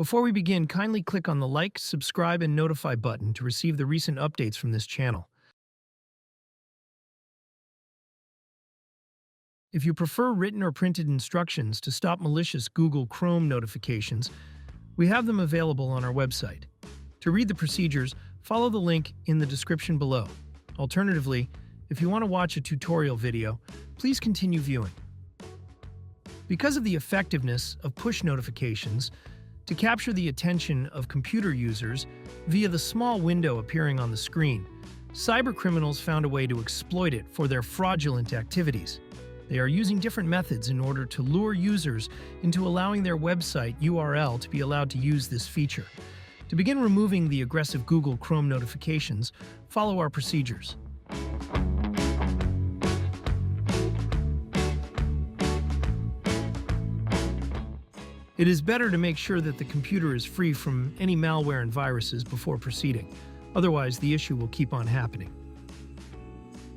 Before we begin, kindly click on the like, subscribe, and notify button to receive the recent updates from this channel. If you prefer written or printed instructions to stop malicious Google Chrome notifications, we have them available on our website. To read the procedures, follow the link in the description below. Alternatively, if you want to watch a tutorial video, please continue viewing. Because of the effectiveness of push notifications, to capture the attention of computer users via the small window appearing on the screen, cybercriminals found a way to exploit it for their fraudulent activities. They are using different methods in order to lure users into allowing their website URL to be allowed to use this feature. To begin removing the aggressive Google Chrome notifications, follow our procedures. It is better to make sure that the computer is free from any malware and viruses before proceeding. Otherwise, the issue will keep on happening.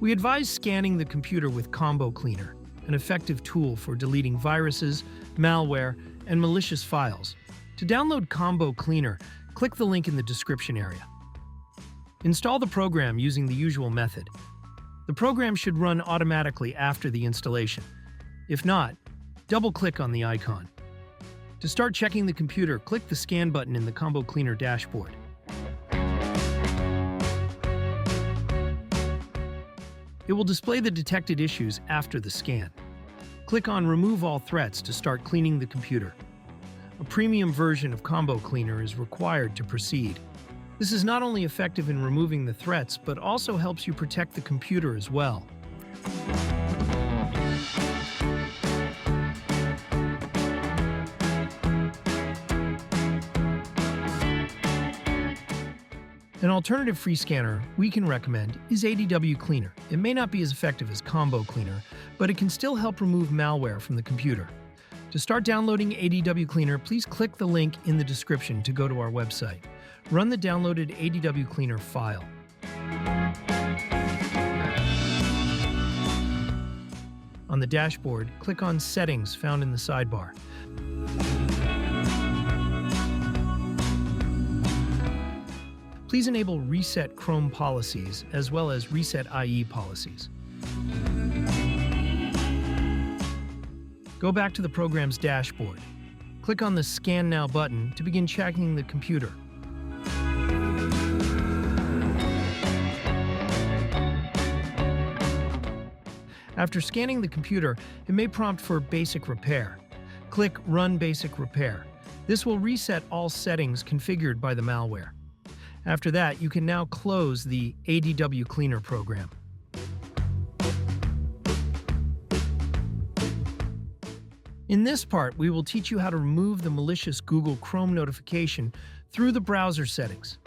We advise scanning the computer with AdwCleaner, an effective tool for deleting viruses, malware, and malicious files. To download AdwCleaner, click the link in the description area. Install the program using the usual method. The program should run automatically after the installation. If not, double-click on the icon. To start checking the computer, click the Scan button in the AdwCleaner dashboard. It will display the detected issues after the scan. Click on Remove All Threats to start cleaning the computer. A premium version of AdwCleaner is required to proceed. This is not only effective in removing the threats, but also helps you protect the computer as well. An alternative free scanner we can recommend is AdwCleaner. It may not be as effective as AdwCleaner, but it can still help remove malware from the computer. To start downloading AdwCleaner, please click the link in the description to go to our website. Run the downloaded AdwCleaner file. On the dashboard, click on Settings found in the sidebar. Please enable Reset Chrome policies as well as Reset IE policies. Go back to the program's dashboard. Click on the Scan Now button to begin checking the computer. After scanning the computer, it may prompt for Basic Repair. Click Run Basic Repair. This will reset all settings configured by the malware. After that, you can now close the AdwCleaner program. In this part, we will teach you how to remove the malicious Google Chrome notification through the browser settings.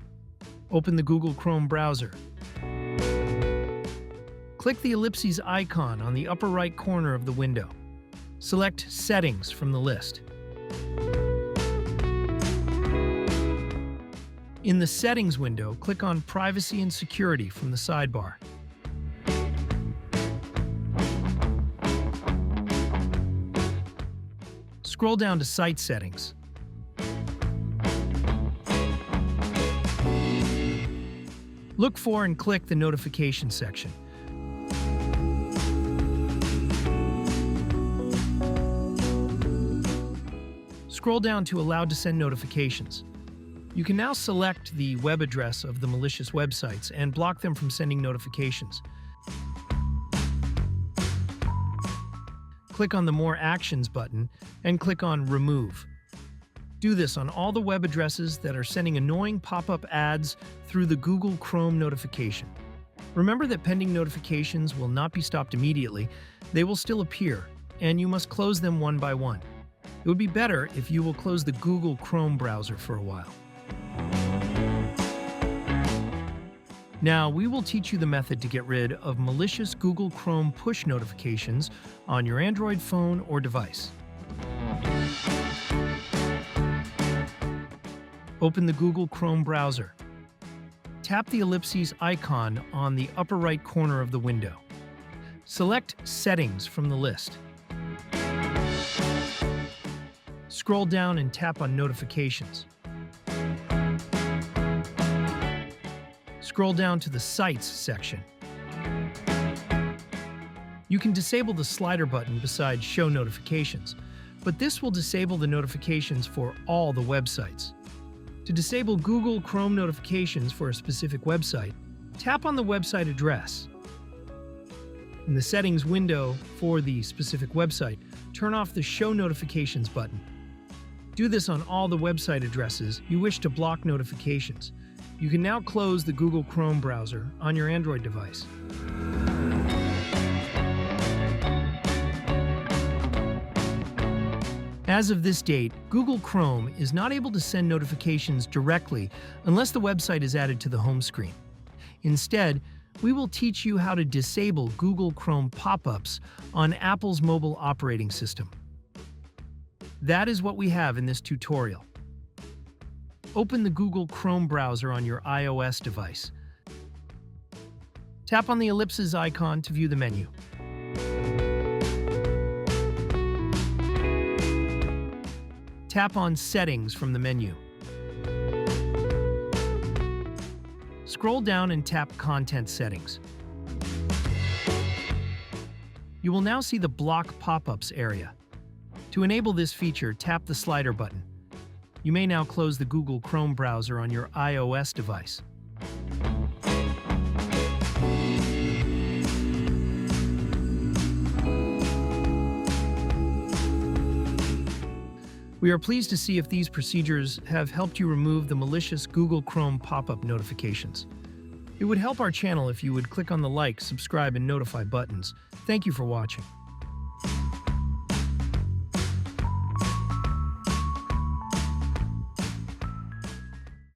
Open the Google Chrome browser. Click the ellipses icon on the upper right corner of the window. Select Settings from the list. In the Settings window, click on Privacy and Security from the sidebar. Scroll down to Site Settings. Look for and click the Notification section. Scroll down to Allowed to Send Notifications. You can now select the web address of the malicious websites and block them from sending notifications. Click on the More Actions button and click on Remove. Do this on all the web addresses that are sending annoying pop-up ads through the Google Chrome notification. Remember that pending notifications will not be stopped immediately. They will still appear, and you must close them one by one. It would be better if you will close the Google Chrome browser for a while. Now, we will teach you the method to get rid of malicious Google Chrome push notifications on your Android phone or device. Open the Google Chrome browser. Tap the ellipses icon on the upper right corner of the window. Select Settings from the list. Scroll down and tap on Notifications. Scroll down to the Sites section. You can disable the slider button beside Show Notifications, but this will disable the notifications for all the websites. To disable Google Chrome notifications for a specific website, tap on the website address. In the Settings window for the specific website, turn off the Show Notifications button. Do this on all the website addresses you wish to block notifications. You can now close the Google Chrome browser on your Android device. As of this date, Google Chrome is not able to send notifications directly unless the website is added to the home screen. Instead, we will teach you how to disable Google Chrome pop-ups on Apple's mobile operating system. That is what we have in this tutorial. Open the Google Chrome browser on your iOS device. Tap on the ellipses icon to view the menu. Tap on Settings from the menu. Scroll down and tap Content Settings. You will now see the Block Pop-ups area. To enable this feature, tap the slider button. You may now close the Google Chrome browser on your iOS device. We are pleased to see if these procedures have helped you remove the malicious Google Chrome pop-up notifications. It would help our channel if you would click on the like, subscribe, and notify buttons. Thank you for watching.